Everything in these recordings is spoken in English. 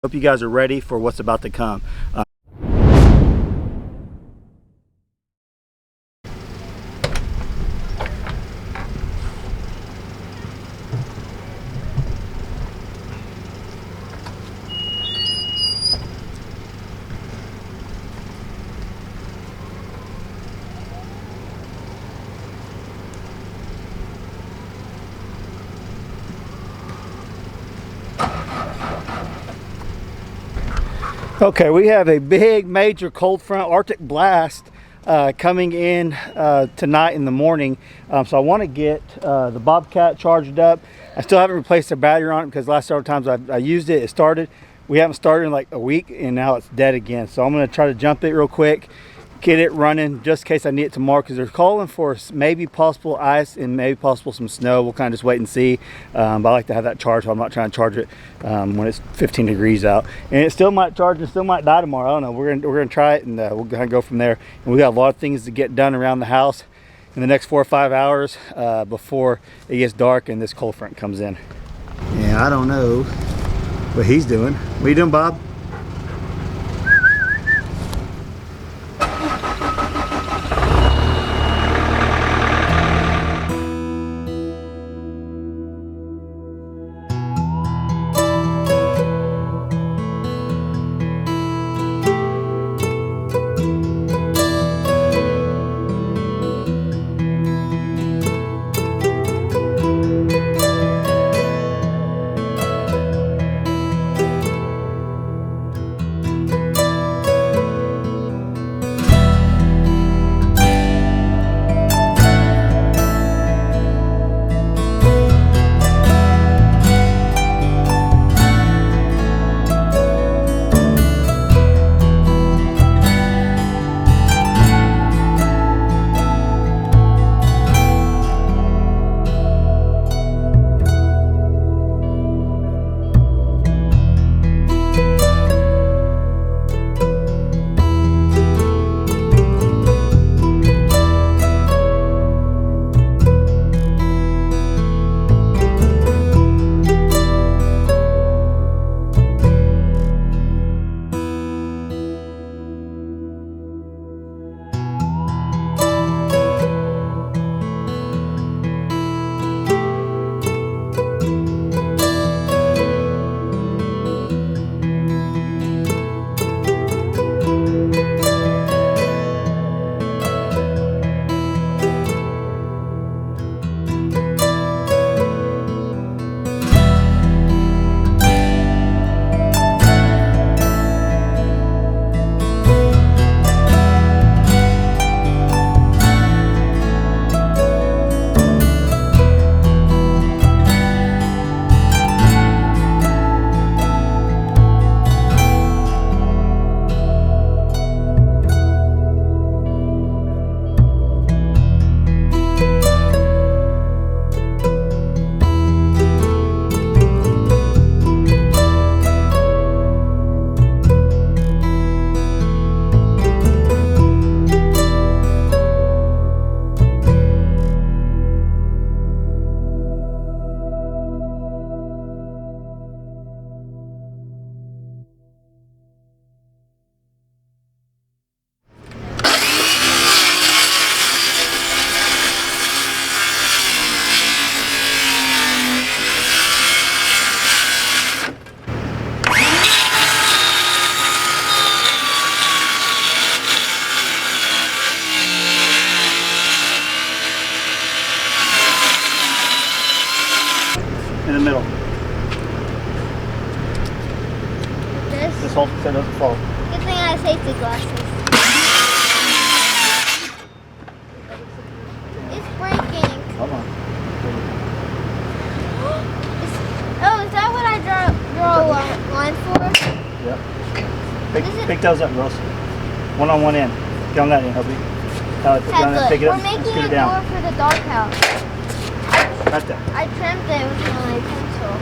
Hope you guys are ready for what's about to come. Okay, we have a big major cold front Arctic blast coming in tonight in the morning. So I want to get the Bobcat charged up. I still haven't replaced the battery on it because last several times I used it, it started. We haven't started in like a week and now it's dead again. So I'm going to try to jump it real quick, get it running just in case I need it tomorrow, because they're calling for maybe possible ice and maybe possible some snow. We'll kind of just wait and see. But I like to have that charged, so I'm not trying to charge it when it's 15 degrees out. And it still might charge and still might die tomorrow. I don't know. We're gonna try it, and we'll kind of go from there. And we got a lot of things to get done around the house in the next 4 or 5 hours before it gets dark and this cold front comes in. Yeah, I don't know what he's doing. What are you doing, Bob? In the middle. This whole so it doesn't fall. Good thing I have safety glasses. It's breaking. Come on. Oh, is that what I draw a line for? Yep. Pick those up, girls. One on one end. Get on that end, Hubby. Pick it up. We're making scoot a it down. door for the doghouse. Right there. I trimmed it with my pencil.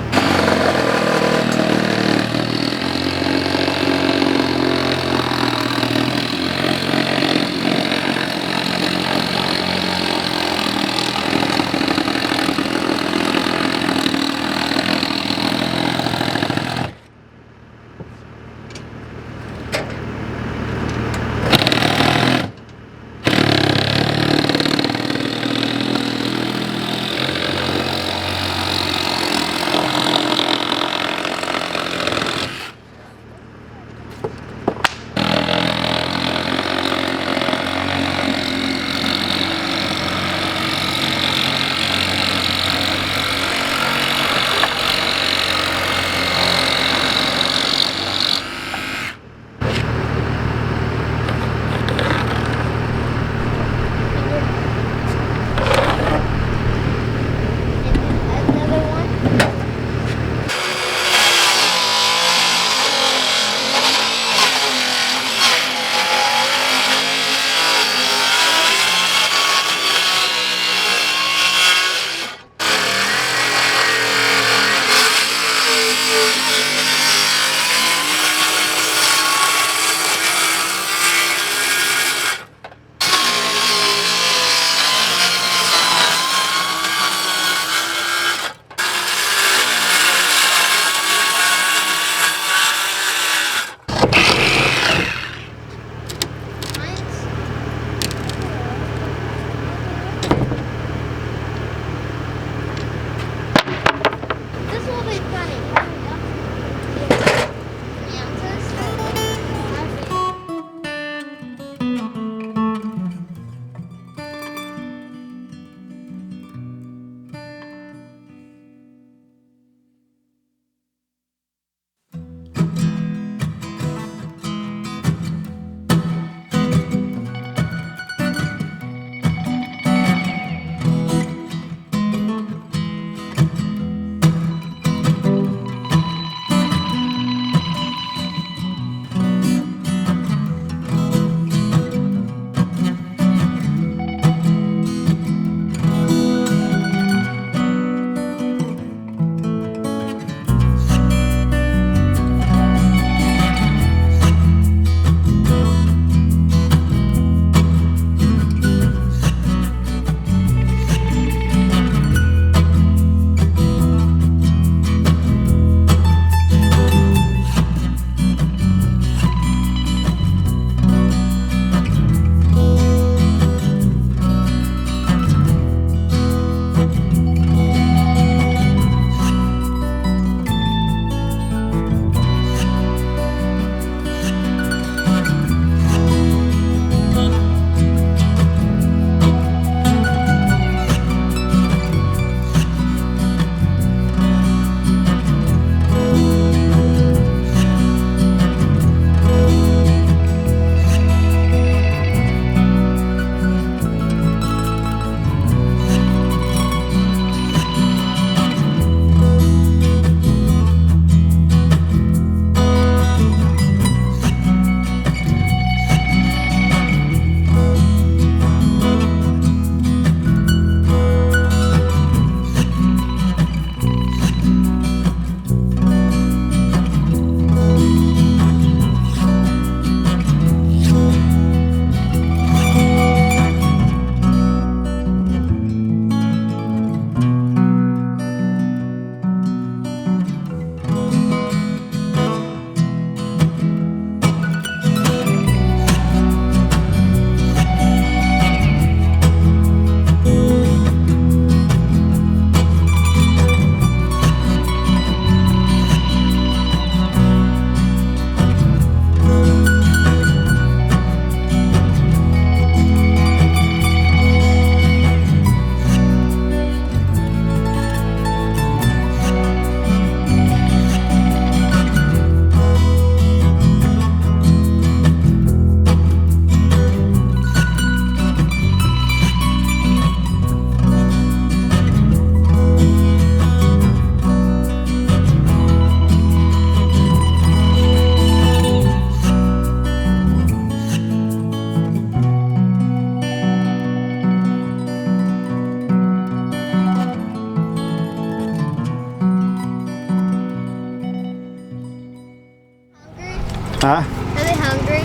Huh? Are they hungry?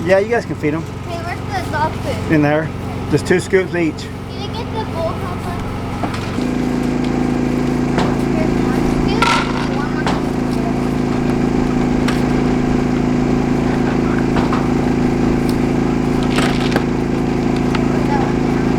Yeah, you guys can feed them. Hey, where's the dog food? In there. Just 2 scoops each. Can you get the bowl pepper? Here's 1 scoop. One more scoop. Put that one down.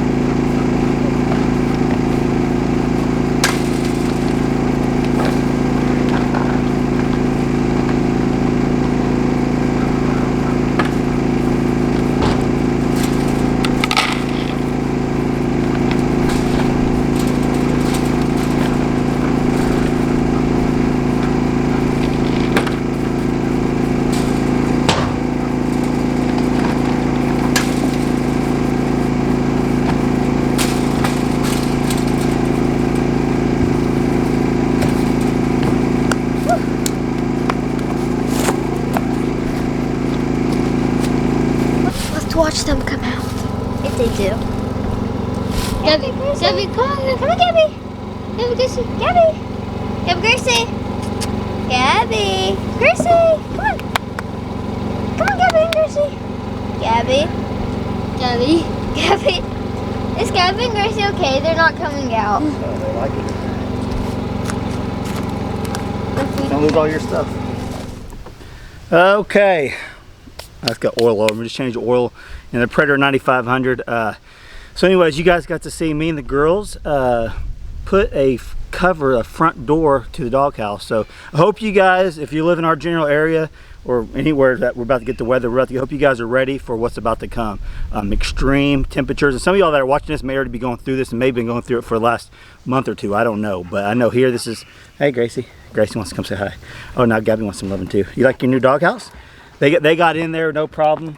Let's watch them come out. If they do. Gabby, Gabby, come on, come on, Gabby. Gabby, Gracie, Gabby. Gabby, Gracie. Gabby, Gracie, come on. Come on, Gabby and Gracie. Gabby. Gabby. Gabby. Is Gabby and Gracie okay? They're not coming out. They like it. Don't lose all your stuff. Okay. That's got oil over. We just changed the oil in the Pryor 9500. So anyways, you guys got to see me and the girls put a front door to the doghouse. So I hope you guys, if you live in our general area or anywhere that we're about to get the weather, I hope you guys are ready for what's about to come. Extreme temperatures. And some of y'all that are watching this may already be going through this and may have been going through it for the last month or two. I don't know. But I know here this is, hey Gracie. Gracie wants to come say hi. Oh, now Gabby wants some loving too. You like your new doghouse? They got in there, no problem.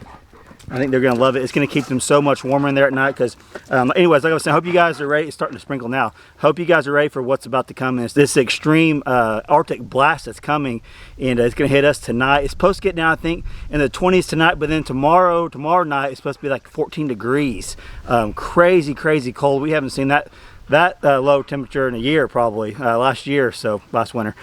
I think they're gonna love it. It's gonna keep them so much warmer in there at night. Because, anyways, like I was saying, I hope you guys are ready. It's starting to sprinkle now. Hope you guys are ready for what's about to come. It's this extreme Arctic blast that's coming, and it's gonna hit us tonight. It's supposed to get down, I think, in the 20s tonight, but then tomorrow night it's supposed to be like 14 degrees. Crazy, crazy cold. We haven't seen that low temperature in a year, probably last winter.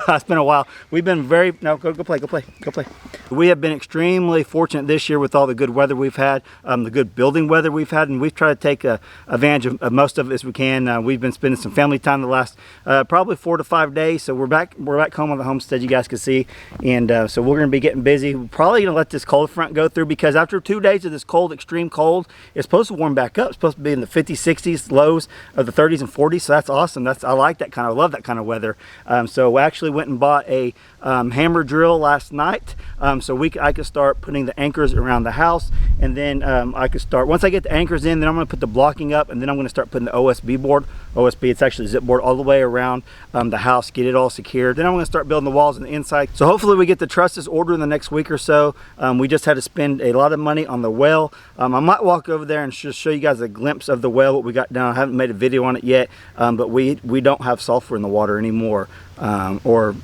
It's been a while. We've been go play. We have been extremely fortunate this year with all the good weather we've had, the good building weather we've had, and we've tried to take advantage of most of it as we can. We've been spending some family time the last probably 4 to 5 days, so we're back home on the homestead, you guys can see, and so we're going to be getting busy. We're probably going to let this cold front go through, because after 2 days of this cold, extreme cold, it's supposed to warm back up. It's supposed to be in the 50s, 60s, lows of the 30s and 40s, so that's awesome. I like that I love that kind of weather. So we actually went and bought a hammer drill last night, so I could start putting the anchors around the house, and then I could start, once I get the anchors in, then I'm going to put the blocking up, and then I'm going to start putting the OSB board. It's actually zip board all the way around the house, get it all secured. Then I'm going to start building the walls on the inside. So hopefully we get the trusses ordered in the next week or so. We just had to spend a lot of money on the well. I might walk over there and just show you guys a glimpse of the well, what we got down. I haven't made a video on it yet, but we don't have sulfur in the water anymore, or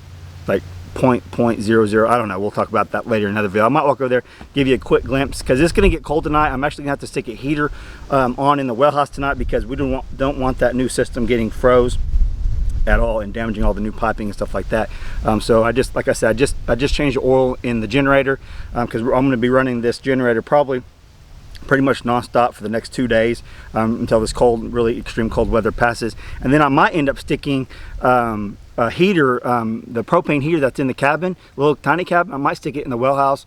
like 0.00, I don't know. We'll talk about that later in another video. I might walk over there, give you a quick glimpse, because it's going to get cold tonight. I'm actually going to have to stick a heater on in the well house tonight, because we don't want that new system getting froze at all and damaging all the new piping and stuff like that. So like I said, I just changed the oil in the generator, because I'm going to be running this generator probably pretty much non-stop for the next 2 days, until this really extreme cold weather passes. And then I might end up sticking a heater, the propane heater that's in the cabin, little tiny cabin. I might stick it in the well house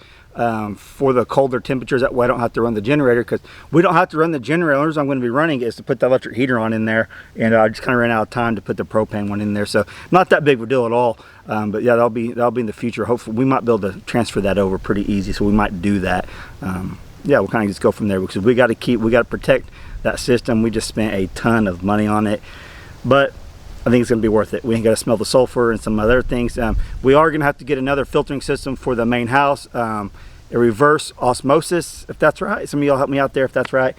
for the colder temperatures. That way I don't have to run the generator, because we don't have to run the generator. The only reason I'm going to be running is to put the electric heater on in there, and I just kind of ran out of time to put the propane one in there. So not that big of a deal at all, but yeah, that'll be in the future. Hopefully we might be able to transfer that over pretty easy, so we might do that. Yeah, we'll kind of just go from there, because we got to protect that system. We just spent a ton of money on it, but I think it's going to be worth it. We ain't got to smell the sulfur and some other things. We are going to have to get another filtering system for the main house, a reverse osmosis, if that's right. Some of y'all help me out there if that's right,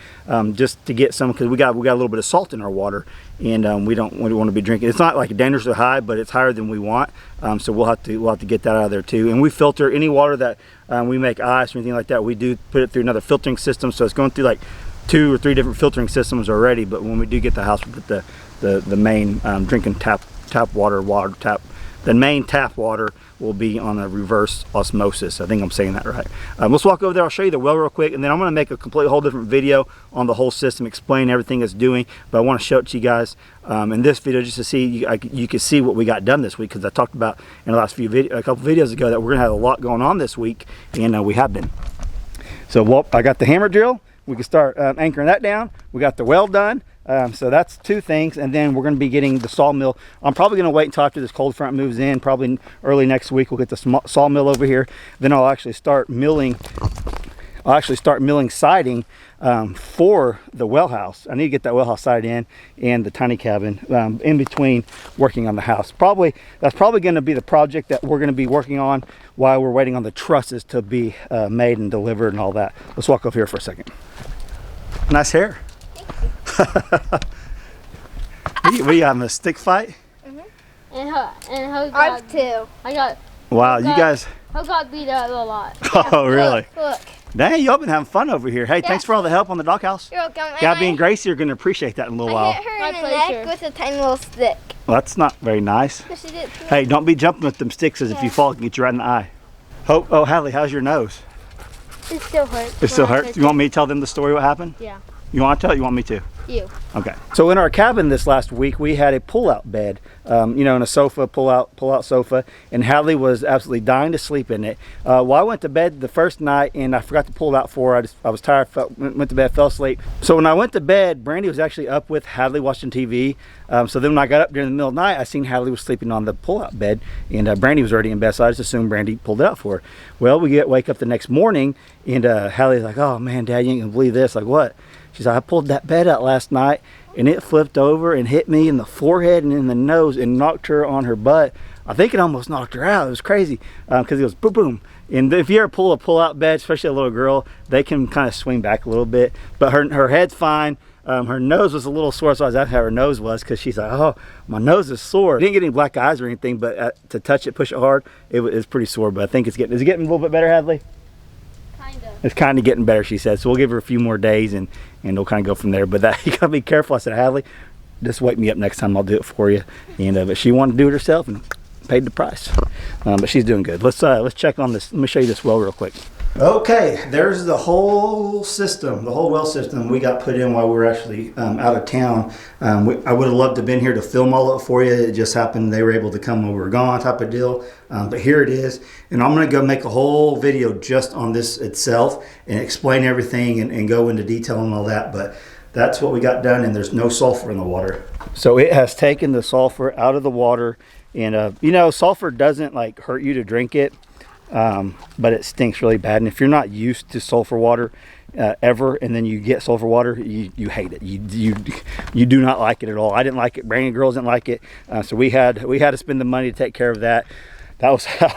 just to get some, because we got a little bit of salt in our water, and we don't want to be drinking. It's not like dangerously high, but it's higher than we want. So we'll have to get that out of there too. And we filter any water that we make ice or anything like that. We do put it through another filtering system, so it's going through like 2 or 3 different filtering systems already. But when we do get the house, we put the main drinking tap water, the main tap water will be on a reverse osmosis. I think I'm saying that right. Let's walk over there. I'll show you the well real quick, and then I'm going to make a complete whole different video on the whole system, explain everything it's doing. But I want to show it to you guys in this video just to see you can see what we got done this week, because I talked about in the last few a couple videos ago that we're going to have a lot going on this week, and we have been. So I got the hammer drill. We can start anchoring that down. We got the well done. So that's 2 things, and then we're going to be getting the sawmill. I'm probably going to wait until after this cold front moves in, probably early next week. We'll get the sawmill over here. Then I'll actually start milling. Siding for the well house. I need to get that well house sided in and the tiny cabin in between working on the house. That's probably going to be the project that we're going to be working on while we're waiting on the trusses to be made and delivered and all that. Let's walk over here for a second. Nice hair. We having a stick fight? And how too. Wow, you guys. I got beat up a lot. Oh, really? Look. Dang, y'all been having fun over here. Hey, thanks for all the help on the doghouse. You're welcome. Gabby and Gracie are going to appreciate that in a little while. I hit her in the neck with a tiny little stick. Well, that's not very nice. Yes, she did. Hey, don't be jumping with them sticks, as if you fall, it can get you right in the eye. Oh, Hadley, how's your nose? It still hurts. It still hurts? You want me to tell them the story what happened? Yeah. You want to tell it? You want me to? You. Okay. So in our cabin this last week, we had a pull-out bed, in a sofa, pull-out sofa, and Hadley was absolutely dying to sleep in it. Well, I went to bed the first night, and I forgot to pull it out for her. I was tired, went to bed, fell asleep. So when I went to bed, Brandy was actually up with Hadley watching TV. So then when I got up during the middle of the night, I seen Hadley was sleeping on the pull-out bed, and Brandy was already in bed, so I just assumed Brandy pulled it out for her. Well, we wake up the next morning, and Hadley's like, "Oh man, Dad, you ain't gonna believe this." Like, what? She's like, "I pulled that bed out last night, and it flipped over and hit me in the forehead and in the nose and knocked her on her butt. I think it almost knocked her out. It was crazy because it goes boom, boom." And if you ever pull a pull-out bed, especially a little girl, they can kind of swing back a little bit. But her head's fine. Her nose was a little sore, so I was asking how her nose was, because she's like, "Oh, my nose is sore." I didn't get any black eyes or anything, but to touch it, push it hard, it was pretty sore. But I think is it getting a little bit better, Hadley? It's kind of getting better, she said. So we'll give her a few more days, and we'll kind of go from there. But you gotta be careful. I said, "Hadley, just wake me up next time. I'll do it for you." And but she wanted to do it herself and paid the price. But she's doing good. Let's check on this. Let me show you this well real quick. Okay, there's the whole system, the whole well system we got put in while we were actually out of town. I would have loved to have been here to film all of it for you. It just happened they were able to come when we were gone, type of deal. But here it is, and I'm going to go make a whole video just on this itself and explain everything and go into detail and all that. But that's what we got done, and there's no sulfur in the water. So it has taken the sulfur out of the water, and sulfur doesn't like hurt you to drink it. But it stinks really bad, and if you're not used to sulfur water ever, and then you get sulfur water, you hate it. You do not like it at all. I didn't like it. Brandon girls didn't like it, so we had to spend the money to take care of that. That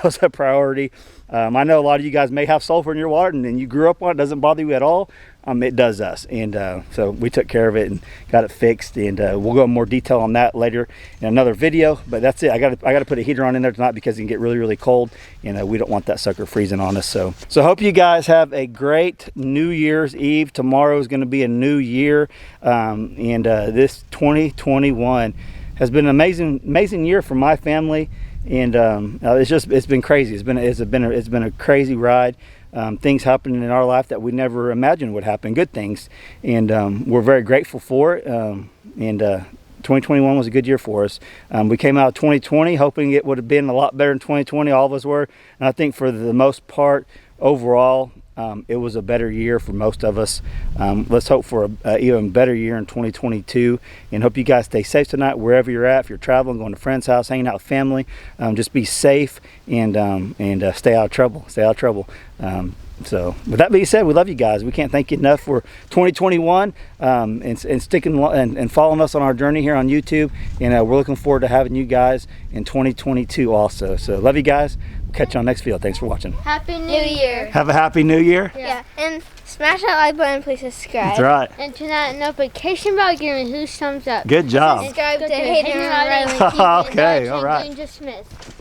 was a priority. I know a lot of you guys may have sulfur in your water, and you grew up on it. It doesn't bother you at all. It does us, and so we took care of it and got it fixed, and we'll go in more detail on that later in another video. But that's it. I got to put a heater on in there tonight because it can get really, really cold, and we don't want that sucker freezing on us. So hope you guys have a great New Year's Eve. Tomorrow is going to be a new year, and this 2021 has been an amazing year for my family. And it's been crazy. It's been a crazy ride. Things happening in our life that we never imagined would happen. Good things, and we're very grateful for it. And 2021 was a good year for us. We came out of 2020 hoping it would have been a lot better than 2020. All of us were, and I think for the most part, overall, it was a better year for most of us. Let's hope for an even better year in 2022, and hope you guys stay safe tonight wherever you're at. If you're traveling, going to a friend's house, hanging out with family, just be safe and stay out of trouble. So with that being said, we love you guys. We can't thank you enough for 2021 and sticking and following us on our journey here on YouTube, and we're looking forward to having you guys in 2022 also. So love you guys. Catch you on next video. Thanks for watching. Happy New Year. Have a happy New Year. Yeah. And smash that like button, please subscribe. That's right. And turn that notification bell, give me a huge thumbs up. Good job. Subscribe to Hayden and Riley. Okay, all right. Smith.